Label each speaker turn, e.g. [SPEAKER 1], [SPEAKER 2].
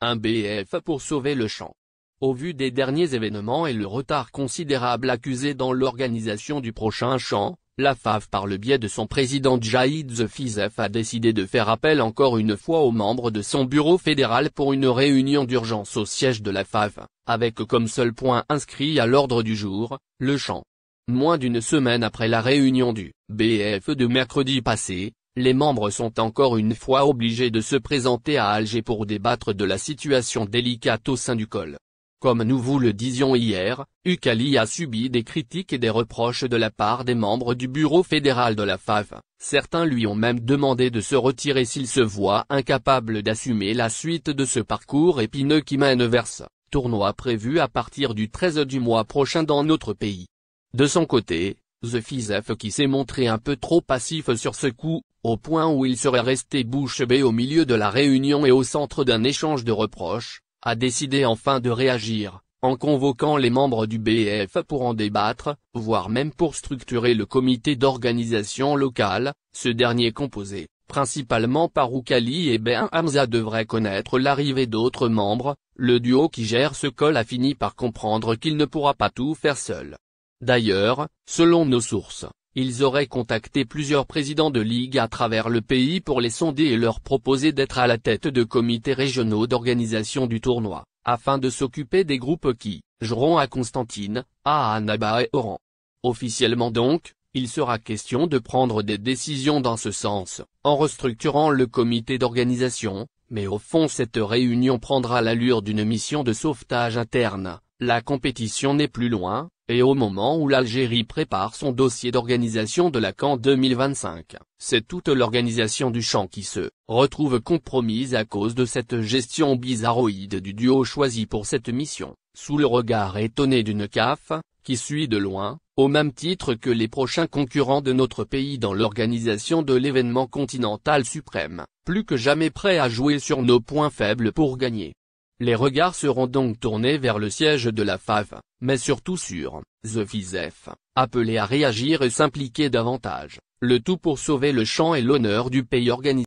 [SPEAKER 1] un BF pour sauver le champ. Au vu des derniers événements et le retard considérable accusé dans l'organisation du prochain champ, la FAF par le biais de son président Jaïd Zefizef a décidé de faire appel encore une fois aux membres de son bureau fédéral pour une réunion d'urgence au siège de la FAF, avec comme seul point inscrit à l'ordre du jour, le champ. Moins d'une semaine après la réunion du BF de mercredi passé, les membres sont encore une fois obligés de se présenter à Alger pour débattre de la situation délicate au sein du col. Comme nous vous le disions hier, Oukali a subi des critiques et des reproches de la part des membres du bureau fédéral de la FAF, certains lui ont même demandé de se retirer s'il se voit incapable d'assumer la suite de ce parcours épineux qui mène vers ce tournoi prévu à partir du 13 du mois prochain dans notre pays. De son côté, Zefizef qui s'est montré un peu trop passif sur ce coup, au point où il serait resté bouche bée au milieu de la réunion et au centre d'un échange de reproches, a décidé enfin de réagir, en convoquant les membres du BF pour en débattre, voire même pour structurer le comité d'organisation local, ce dernier composé, principalement par Oukali et Ben Hamza devrait connaître l'arrivée d'autres membres. Le duo qui gère ce col a fini par comprendre qu'il ne pourra pas tout faire seul. D'ailleurs, selon nos sources, ils auraient contacté plusieurs présidents de ligue à travers le pays pour les sonder et leur proposer d'être à la tête de comités régionaux d'organisation du tournoi, afin de s'occuper des groupes qui joueront à Constantine, à Annaba et Oran. Officiellement donc, il sera question de prendre des décisions dans ce sens, en restructurant le comité d'organisation, mais au fond cette réunion prendra l'allure d'une mission de sauvetage interne. La compétition n'est plus loin, et au moment où l'Algérie prépare son dossier d'organisation de la CAN 2025, c'est toute l'organisation du champ qui se retrouve compromise à cause de cette gestion bizarroïde du duo choisi pour cette mission, sous le regard étonné d'une CAF, qui suit de loin, au même titre que les prochains concurrents de notre pays dans l'organisation de l'événement continental suprême, plus que jamais prêt à jouer sur nos points faibles pour gagner. Les regards seront donc tournés vers le siège de la FAF, mais surtout sur Zefizef, appelé à réagir et s'impliquer davantage, le tout pour sauver le champ et l'honneur du pays organisé.